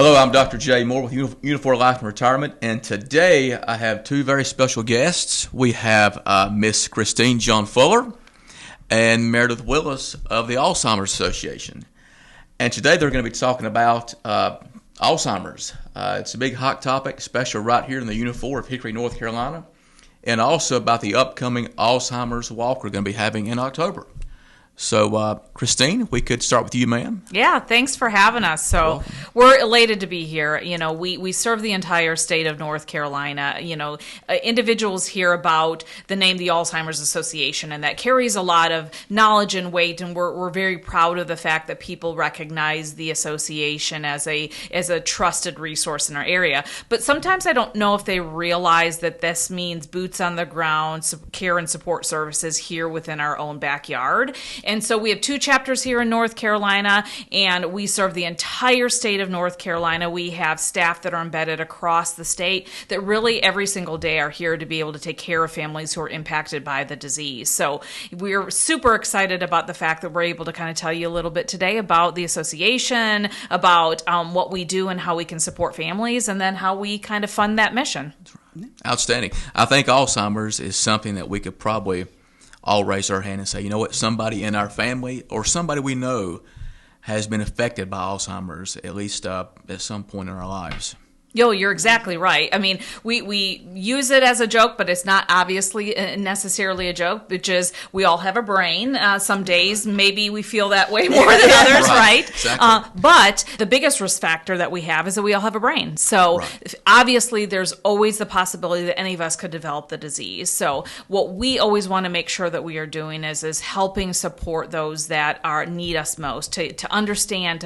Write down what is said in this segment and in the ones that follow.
Hello, I'm Dr. Jay Moore with Unifour Life and Retirement, and today I have two very special guests. We have Miss Christine John Fuller and Meredith Willis of the Alzheimer's Association. And today they're going to be talking about Alzheimer's. It's a big hot topic, especially right here in the Unifour of Hickory, North Carolina, and also about the upcoming Alzheimer's Walk we're going to be having in October. So, Christine, we could start with you, ma'am. Yeah, thanks for having us. So we're elated to be here. You know, we serve the entire state of North Carolina. You know, individuals hear about the name the Alzheimer's Association, and that carries a lot of knowledge and weight, and we're very proud of the fact that people recognize the association as a trusted resource in our area. But sometimes I don't know if they realize that this means boots on the ground, care and support services here within our own backyard. And so we have two chapters here in North Carolina, and we serve the entire state of North Carolina. We have staff that are embedded across the state that really every single day are here to be able to take care of families who are impacted by the disease. So we're super excited about the fact that we're able to kind of tell you a little bit today about the association, about what we do and how we can support families, and then how we kind of fund that mission. Outstanding. I think Alzheimer's is something that we could probably all raise our hand and say, you know what, somebody in our family or somebody we know has been affected by Alzheimer's, at least at some point in our lives. Yo, you're exactly right. I mean, we use it as a joke, but it's not obviously necessarily a joke, which is we all have a brain. Some days maybe we feel that way more than others, right? Exactly. But the biggest risk factor that we have is that we all have a brain. So obviously there's always the possibility that any of us could develop the disease. So what we always want to make sure that we are doing is helping support those that need us most to understand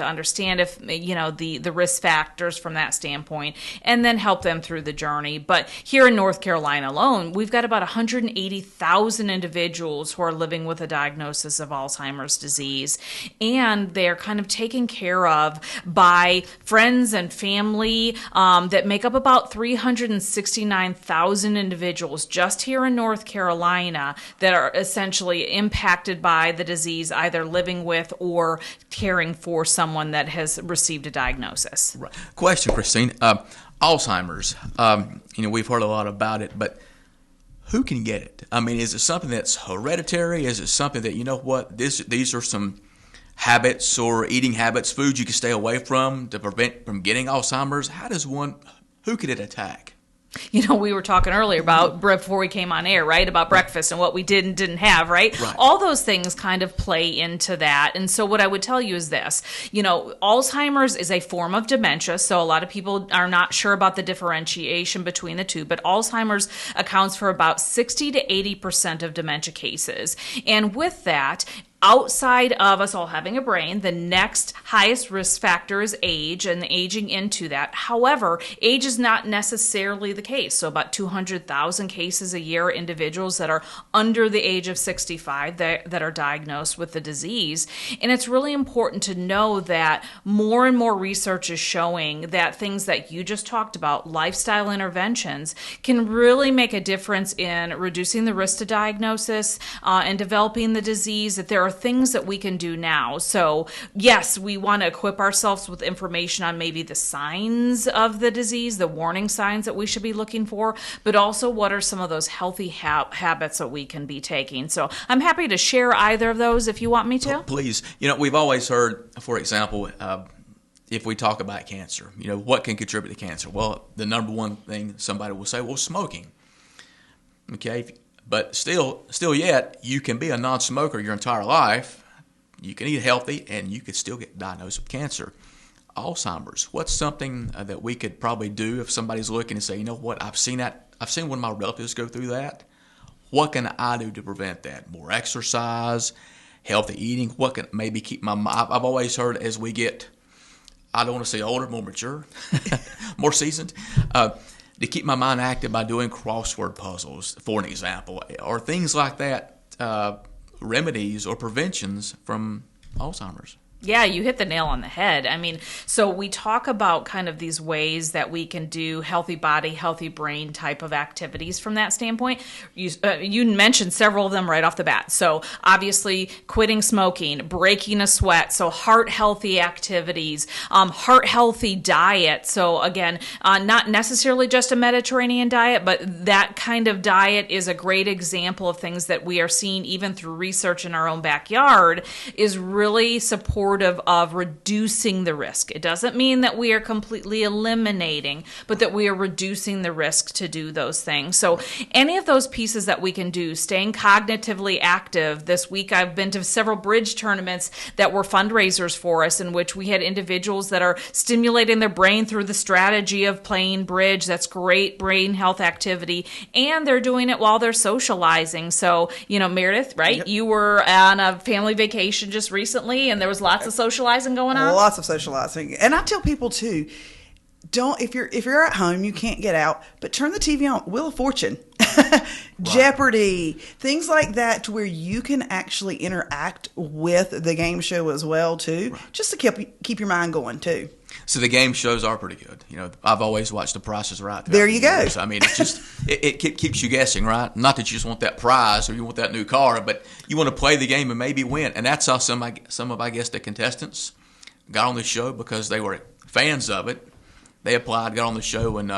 if, you know, the risk factors from that standpoint, and then help them through the journey. But here in North Carolina alone, we've got about 180,000 individuals who are living with a diagnosis of Alzheimer's disease, and they're kind of taken care of by friends and family that make up about 369,000 individuals just here in North Carolina that are essentially impacted by the disease, either living with or caring for someone that has received a diagnosis. Right. Question, Christine. Alzheimer's, you know, we've heard a lot about it, but who can get it? I mean, is it something that's hereditary? Is it something that, you know what, these are some habits or eating habits, foods you can stay away from to prevent from getting Alzheimer's? Who could it attack? You know, we were talking earlier about, before we came on air, right, about breakfast and what we did and didn't have, right? All those things kind of play into that. And so what I would tell you is this, you know, Alzheimer's is a form of dementia, so a lot of people are not sure about the differentiation between the two, but Alzheimer's accounts for about 60 to 80% of dementia cases. And with that, outside of us all having a brain, the next highest risk factor is age and aging into that. However, age is not necessarily the case. So about 200,000 cases a year, individuals that are under the age of 65 that are diagnosed with the disease. And it's really important to know that more and more research is showing that things that you just talked about, lifestyle interventions, can really make a difference in reducing the risk to diagnosis and developing the disease, that there are things that we can do now. So yes, we want to equip ourselves with information on maybe the signs of the disease, the warning signs that we should be looking for, but also what are some of those healthy habits that we can be taking. So I'm happy to share either of those if you want me to. Please. You know, we've always heard, for example, if we talk about cancer, you know, what can contribute to cancer? Well, the number one thing somebody will say, well, smoking. Okay. But still yet, you can be a non-smoker your entire life, you can eat healthy, and you could still get diagnosed with cancer. Alzheimer's, what's something that we could probably do if somebody's looking and say, you know what, I've seen one of my relatives go through that. What can I do to prevent that? More exercise, healthy eating, what can maybe keep my mind? I've always heard as we get, I don't want to say older, more mature, more seasoned, to keep my mind active by doing crossword puzzles, for an example, or things like that, remedies or preventions from Alzheimer's. Yeah, you hit the nail on the head. I mean, so we talk about kind of these ways that we can do healthy body, healthy brain type of activities from that standpoint. You mentioned several of them right off the bat. So obviously quitting smoking, breaking a sweat, so heart healthy activities, heart healthy diet. So again, not necessarily just a Mediterranean diet, but that kind of diet is a great example of things that we are seeing even through research in our own backyard is really supportive of reducing the risk. It doesn't mean that we are completely eliminating, but that we are reducing the risk to do those things. So any of those pieces that we can do, staying cognitively active. This week I've been to several bridge tournaments that were fundraisers for us in which we had individuals that are stimulating their brain through the strategy of playing bridge. That's great brain health activity. And they're doing it while they're socializing. So, Meredith, right? Yep. You were on a family vacation just recently and there was lots of socializing going on. Lots of socializing. And I tell people too, if you're at home, you can't get out, but turn the TV on. Wheel of Fortune, Jeopardy, things like that, to where you can actually interact with the game show as well too, just to keep your mind going too. So the game shows are pretty good. I've always watched The Price is Right. There you go. I mean, it's just it keeps you guessing, right? Not that you just want that prize or you want that new car, but you want to play the game and maybe win. And that's how some of I guess the contestants got on the show because they were fans of it. They applied, got on the show, and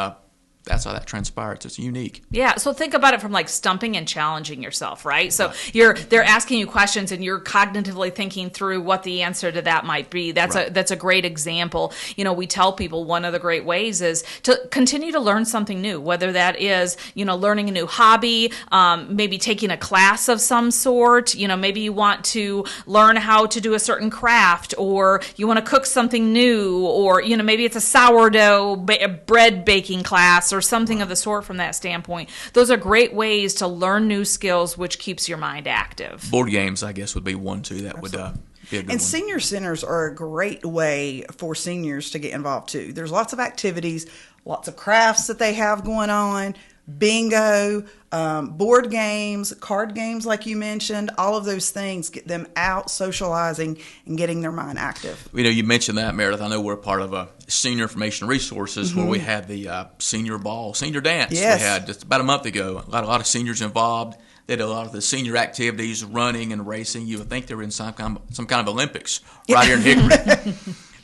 that's how that transpired. So it's unique. Yeah. So think about it from like stumping and challenging yourself, right? So they're asking you questions and you're cognitively thinking through what the answer to that might be. That's a great example. We tell people one of the great ways is to continue to learn something new, whether that is, learning a new hobby, maybe taking a class of some sort, maybe you want to learn how to do a certain craft, or you want to cook something new, or, maybe it's a sourdough bread baking class or something of the sort from that standpoint. Those are great ways to learn new skills, which keeps your mind active. Board games, I guess, would be one, too. That would be a good one. Senior centers are a great way for seniors to get involved, too. There's lots of activities, lots of crafts that they have going on, bingo, board games, card games like you mentioned, all of those things get them out socializing and getting their mind active. You mentioned that, Meredith. I know we're part of Senior Information Resources where we had the senior ball, senior dance. Yes. We had just about a month ago. A lot of seniors involved. They did a lot of the senior activities, running and racing. You would think they were in some kind of Olympics right here in Hickory.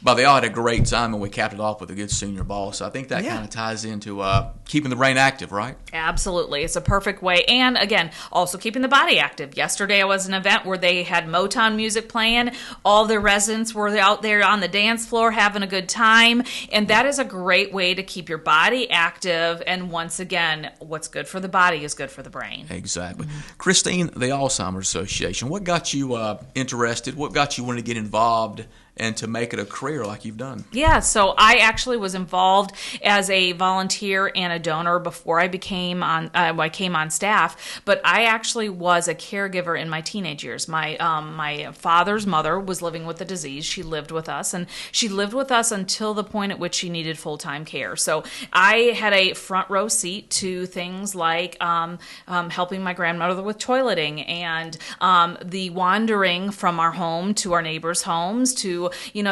But they all had a great time, and we capped it off with a good senior ball. So I think that kind of ties into keeping the brain active, right? Absolutely. It's a perfect way. And again, also keeping the body active. Yesterday I was at an event where they had Motown music playing. All the residents were out there on the dance floor having a good time. And that is a great way to keep your body active. And once again, what's good for the body is good for the brain. Exactly. Christine, the Alzheimer's Association, what got you interested? What got you wanting to get involved and to make it a career like you've done? Yeah, so I actually was involved as a volunteer and a donor before I came on staff, but I actually was a caregiver in my teenage years. My father's mother was living with the disease. She lived with us, and she lived with us until the point at which she needed full-time care. So I had a front row seat to things like helping my grandmother with toileting and the wandering from our home to our neighbors' homes to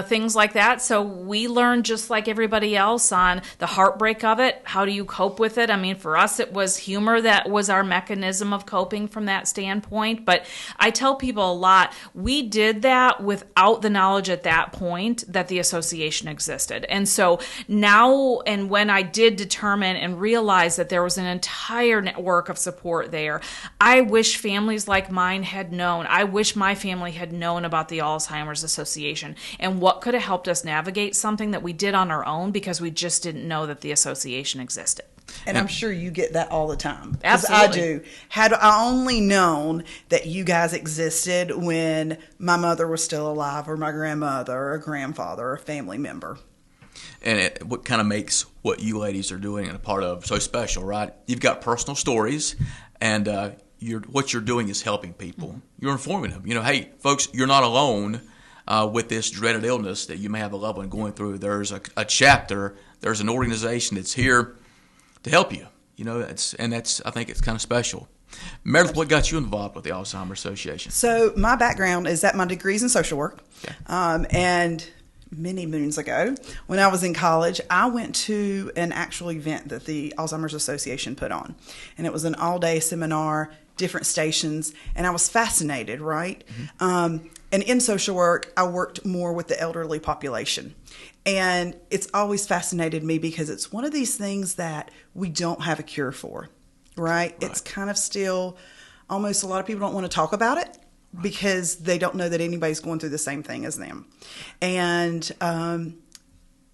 things like that. So we learned just like everybody else on the heartbreak of it. How do you cope with it? I mean, for us, it was humor that was our mechanism of coping from that standpoint. But I tell people a lot, we did that without the knowledge at that point that the association existed. And so now, and when I did determine and realize that there was an entire network of support there, I wish families like mine had known. I wish my family had known about the Alzheimer's Association and what could have helped us navigate something that we did on our own because we just didn't know that the association existed. And I'm sure you get that all the time. Absolutely. I do. Had I only known that you guys existed when my mother was still alive, or my grandmother, or a grandfather, or a family member. And what kind of makes what you ladies are doing and a part of so special, right? You've got personal stories, and what you're doing is helping people. You're informing them. Hey, folks, you're not alone with this dreaded illness that you may have a loved one going through. There's a chapter, there's an organization that's here to help you. I think it's kind of special. Meredith, what got you involved with the Alzheimer Association? So my background is that my degree's in social work. Okay. And many moons ago, when I was in college, I went to an actual event that the Alzheimer's Association put on. And it was an all-day seminar, different stations, and I was fascinated, right? Mm-hmm. And in social work, I worked more with the elderly population. And it's always fascinated me because it's one of these things that we don't have a cure for, right? It's kind of still almost a lot of people don't want to talk about it because they don't know that anybody's going through the same thing as them. And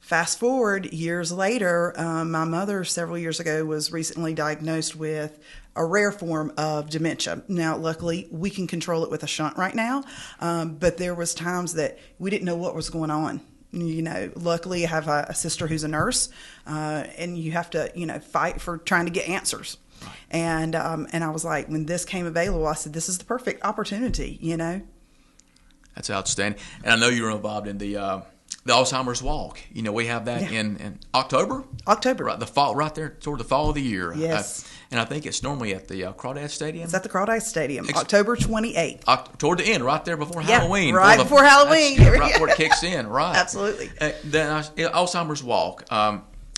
fast forward years later, my mother several years ago was recently diagnosed with a rare form of dementia. Now, luckily, we can control it with a shunt right now, but there was times that we didn't know what was going on. You know, luckily, I have a sister who's a nurse, and you have to, fight for trying to get answers. Right. And I was like, when this came available, I said, this is the perfect opportunity, That's outstanding. And I know you're involved in the Alzheimer's Walk. We have that in October. Right, the fall, right there toward the fall of the year. Yes. And I think it's normally at the Crawdad Stadium. It's at the Crawdad Stadium, October 28th. Toward the end, right there before Halloween. Right before Halloween. Right before it kicks in, right. Absolutely. Then Alzheimer's Walk.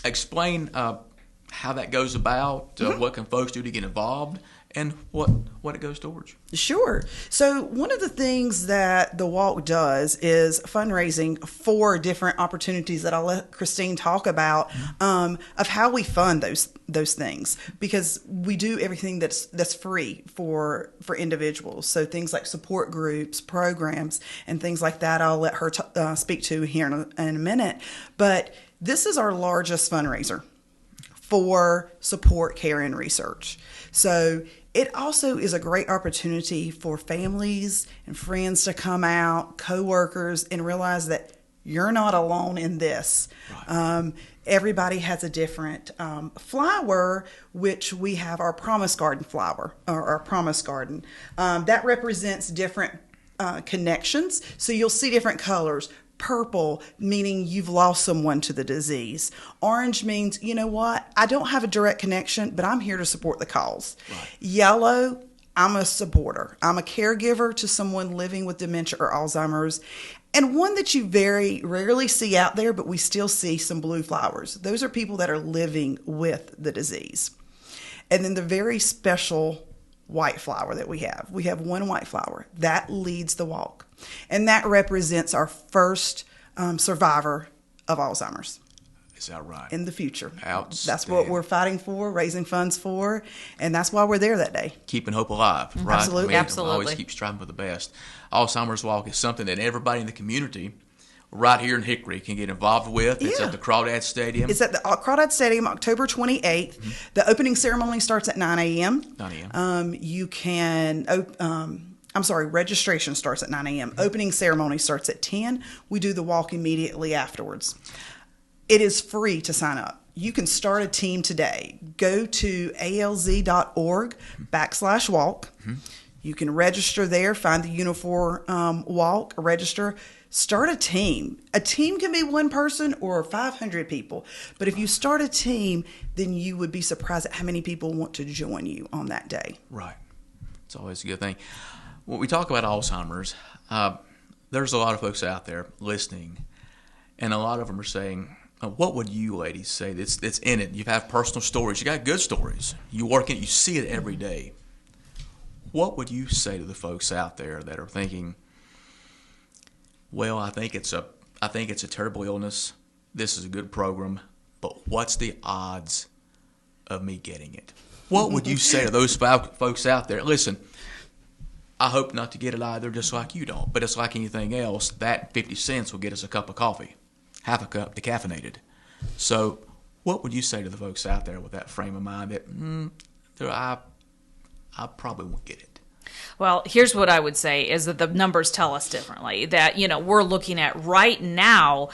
Explain how that goes about, what can folks do to get involved, and what it goes towards. Sure. So one of the things that the walk does is fundraising for different opportunities that I'll let Christine talk about, of how we fund those things, because we do everything that's free for individuals. So things like support groups, programs, and things like that I'll let her speak to here in a minute. But this is our largest fundraiser for support, care, and research. So it also is a great opportunity for families and friends to come out, coworkers, and realize that you're not alone in this. Right. Everybody has a different flower, which we have our Promise Garden flower, or our Promise Garden. That represents different connections. So you'll see different colors. Purple, meaning you've lost someone to the disease. Orange means, you know what, I don't have a direct connection, but I'm here to support the cause. Right. Yellow, I'm a supporter. I'm a caregiver to someone living with dementia or Alzheimer's. And one that you very rarely see out there, but we still see some blue flowers. Those are people that are living with the disease. And then the very special white flower that we have one white flower that leads the walk, and that represents our first survivor of Alzheimer's. Is that right? In the future. Outstanding. That's what we're fighting for, raising funds for, and that's why we're there that day. Keeping hope alive, right? Absolutely. Absolutely. Always keep striving for the best. Alzheimer's Walk is something that everybody in the community right here in Hickory can get involved with. It's at the Crawdad Stadium. It's at the Crawdad Stadium, October 28th. Mm-hmm. The opening ceremony starts at 9 a.m. 9 a.m. You can... registration starts at 9 a.m. Mm-hmm. Opening ceremony starts at 10. We do the walk immediately afterwards. It is free to sign up. You can start a team today. Go to alz.org/walk. Mm-hmm. You can register there, find the Unifour walk, register, start a team. A team can be one person or 500 people. But if you start a team, then you would be surprised at how many people want to join you on that day. Right. It's always a good thing. When we talk about Alzheimer's, there's a lot of folks out there listening, and a lot of them are saying, what would you ladies say that's in it? You have personal stories. You got good stories. You work in it. You see it every day. What would you say to the folks out there that are thinking, well, I think it's a terrible illness. This is a good program, but what's the odds of me getting it? What would you say to those folks out there? Listen, I hope not to get it either, just like you don't. But it's like anything else. That 50 cents will get us a cup of coffee, half a cup decaffeinated. So what would you say to the folks out there with that frame of mind that I probably won't get it? Well, here's what I would say is that the numbers tell us differently. That, we're looking at right now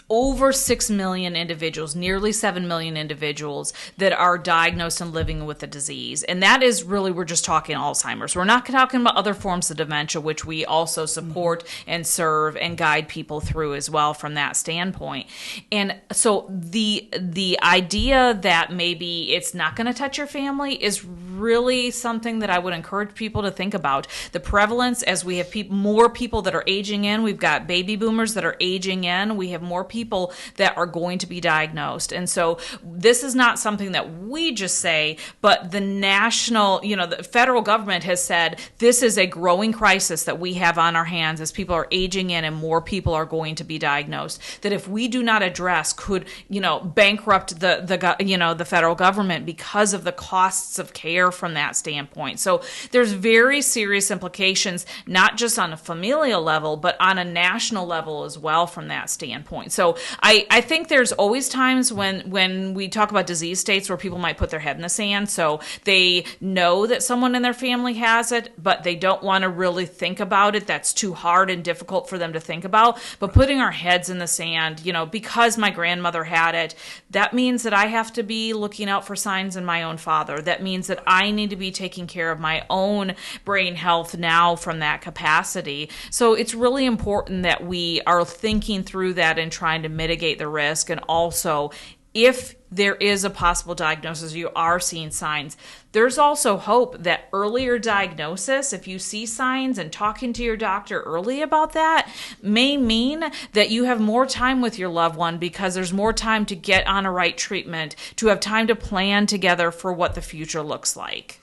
over 6 million individuals, nearly 7 million individuals that are diagnosed and living with the disease. And that is really, we're just talking Alzheimer's. We're not talking about other forms of dementia, which we also support and serve and guide people through as well from that standpoint. And so the idea that maybe it's not going to touch your family is really something that I would encourage people to think about. The prevalence, as we have more people that are aging in, we've got baby boomers that are aging in, we have more people that are going to be diagnosed. And so this is not something that we just say, but the national, the federal government has said this is a growing crisis that we have on our hands as people are aging in and more people are going to be diagnosed. That if we do not address, could bankrupt the federal government because of the costs of care from that standpoint. So there's very serious implications, not just on a familial level, but on a national level as well from that standpoint. So I think there's always times when we talk about disease states where people might put their head in the sand. So they know that someone in their family has it, but they don't want to really think about it. That's too hard and difficult for them to think about. But putting our heads in the sand, because my grandmother had it, that means that I have to be looking out for signs in my own father. That means that I need to be taking care of my own brain health now from that capacity. So it's really important that we are thinking through that and trying to mitigate the risk. And also, if there is a possible diagnosis, you are seeing signs, there's also hope that earlier diagnosis, if you see signs and talking to your doctor early about that, may mean that you have more time with your loved one because there's more time to get on a right treatment, to have time to plan together for what the future looks like.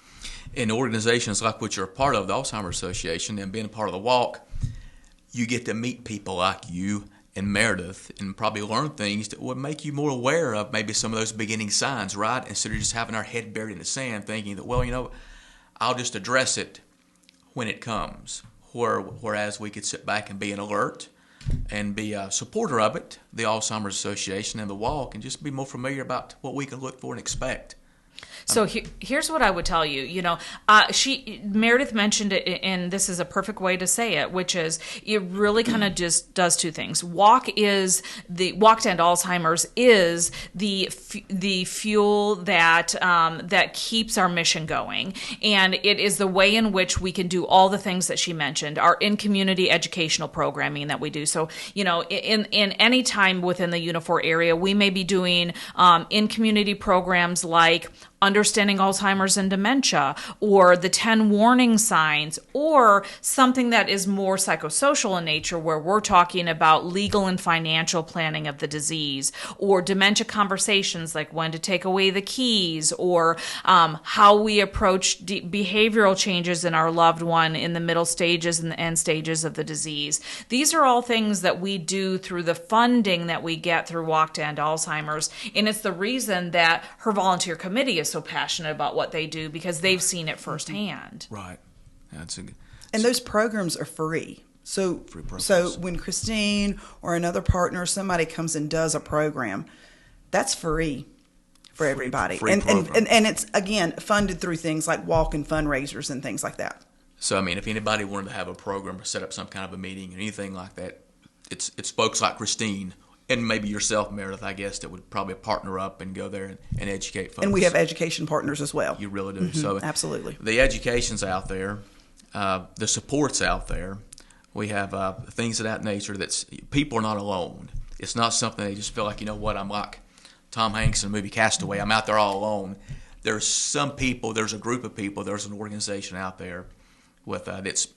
In organizations like what you're a part of, the Alzheimer Association, and being a part of the walk, you get to meet people like you and Meredith and probably learn things that would make you more aware of maybe some of those beginning signs, right? Instead of just having our head buried in the sand thinking that, I'll just address it when it comes. Whereas we could sit back and be an alert and be a supporter of it, the Alzheimer's Association and the walk, and just be more familiar about what we can look for and expect. So here's what I would tell you. Meredith mentioned it, and this is a perfect way to say it, which is it really kind of just does two things. Walk to End Alzheimer's is the fuel that keeps our mission going, and it is the way in which we can do all the things that she mentioned. Our in-community educational programming that we do. So in any time within the Unifour area, we may be doing in-community programs like understanding Alzheimer's and dementia, or the 10 warning signs, or something that is more psychosocial in nature where we're talking about legal and financial planning of the disease, or dementia conversations like when to take away the keys, or how we approach behavioral changes in our loved one in the middle stages and the end stages of the disease. These are all things that we do through the funding that we get through Walk to End Alzheimer's, and it's the reason that her volunteer committee is so passionate about what they do because they've seen it firsthand. Right. And those programs are free. So when Christine or another partner, somebody comes and does a program, that's free for everybody. Free and it's, again, funded through things like walk and fundraisers and things like that. So, if anybody wanted to have a program or set up some kind of a meeting or anything like that, it's folks like Christine and maybe yourself, Meredith, I guess, that would probably partner up and go there and educate folks. And we have education partners as well. You really do. Mm-hmm, so absolutely. The education's out there. The support's out there. We have things of that nature that's people are not alone. It's not something they just feel like, I'm like Tom Hanks in the movie Castaway. I'm out there all alone. There's some people, there's a group of people, there's an organization out there with that's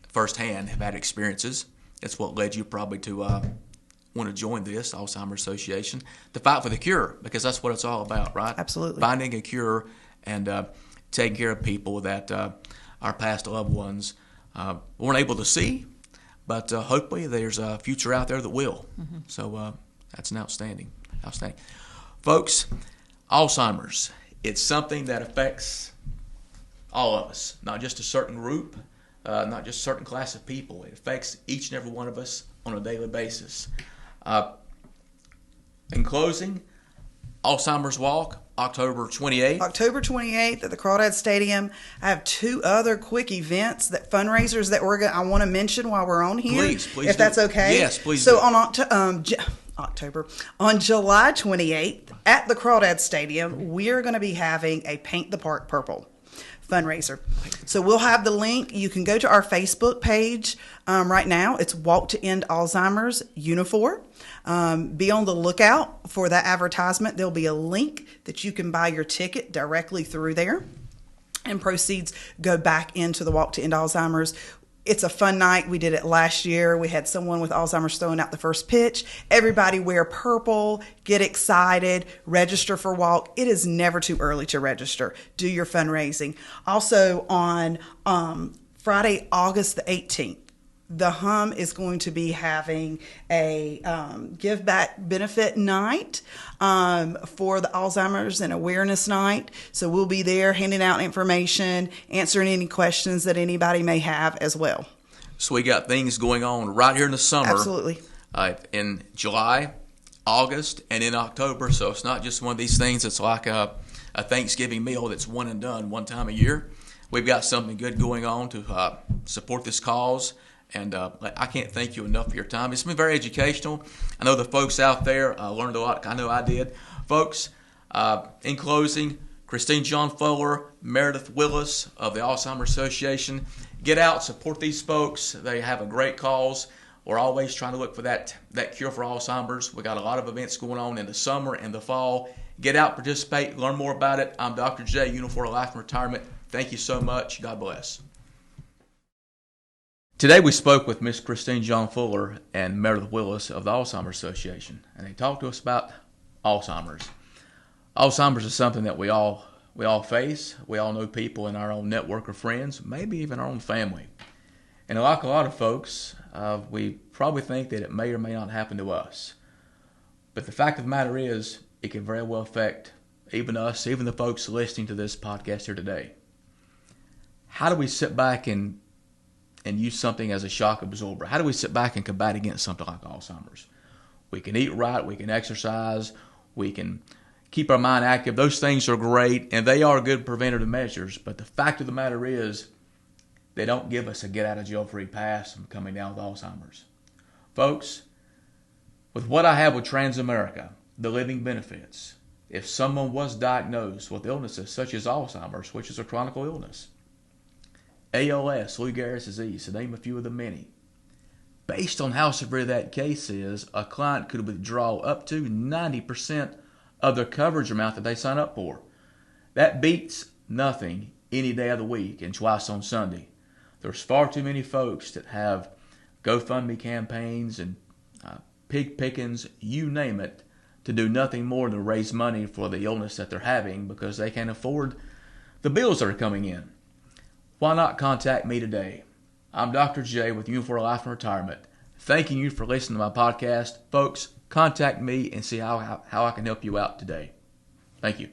firsthand have had experiences. It's what led you probably to want to join this Alzheimer's Association to fight for the cure, because that's what it's all about, right? Absolutely. Finding a cure and taking care of people that our past loved ones weren't able to see, but hopefully there's a future out there that will. Mm-hmm. So that's an outstanding. Folks, Alzheimer's, it's something that affects all of us, not just a certain group, not just a certain class of people. It affects each and every one of us on a daily basis. In closing, Alzheimer's Walk, October 28th. October 28th at the Crawdad Stadium. I have two other quick events, fundraisers that I want to mention while we're on here. Please if that's okay. Yes, please. So on July 28th at the Crawdad Stadium, we are going to be having a Paint the Park Purple fundraiser. So we'll have the link. You can go to our Facebook page right now. It's Walk to End Alzheimer's Unifour. Be on the lookout for that advertisement. There'll be a link that you can buy your ticket directly through there. and proceeds go back into the Walk to End Alzheimer's. It's a fun night. We did it last year. We had someone with Alzheimer's throwing out the first pitch. Everybody wear purple, get excited, register for Walk. It is never too early to register. Do your fundraising. Also on Friday, August the 18th, the Hum is going to be having a give back benefit night for the Alzheimer's and Awareness Night. So we'll be there handing out information, answering any questions that anybody may have as well. So we got things going on right here in the summer. Absolutely. In July, August, and in October. So it's not just one of these things that's like a Thanksgiving meal that's one and done one time a year. We've got something good going on to support this cause. And I can't thank you enough for your time. It's been very educational. I know the folks out there learned a lot. I know I did. Folks, in closing, Christine John Fuller, Meredith Willis of the Alzheimer Association, get out, support these folks. They have a great cause. We're always trying to look for that cure for Alzheimer's. We got a lot of events going on in the summer and the fall. Get out, participate, learn more about it. I'm Dr. J, Unifour Life and Retirement. Thank you so much. God bless. Today we spoke with Miss Christine John Fuller and Meredith Willis of the Alzheimer Association, and they talked to us about Alzheimer's. Alzheimer's is something that we all face. We all know people in our own network of friends, maybe even our own family. And like a lot of folks, we probably think that it may or may not happen to us. But the fact of the matter is, it can very well affect even us, even the folks listening to this podcast here today. How do we sit back and use something as a shock absorber? How do we sit back and combat against something like Alzheimer's? We can eat right, we can exercise, we can keep our mind active. Those things are great, and they are good preventative measures. But the fact of the matter is, they don't give us a get-out-of-jail-free pass from coming down with Alzheimer's. Folks, with what I have with Transamerica, the living benefits, if someone was diagnosed with illnesses such as Alzheimer's, which is a chronic illness, ALS, Lou Gehrig's disease, to name a few of the many. Based on how severe that case is, a client could withdraw up to 90% of their coverage amount that they sign up for. That beats nothing any day of the week and twice on Sunday. There's far too many folks that have GoFundMe campaigns and pig pickings, you name it, to do nothing more than raise money for the illness that they're having because they can't afford the bills that are coming in. Why not contact me today? I'm Dr. J with Unifour Life and Retirement. Thanking you for listening to my podcast. Folks, contact me and see how I can help you out today. Thank you.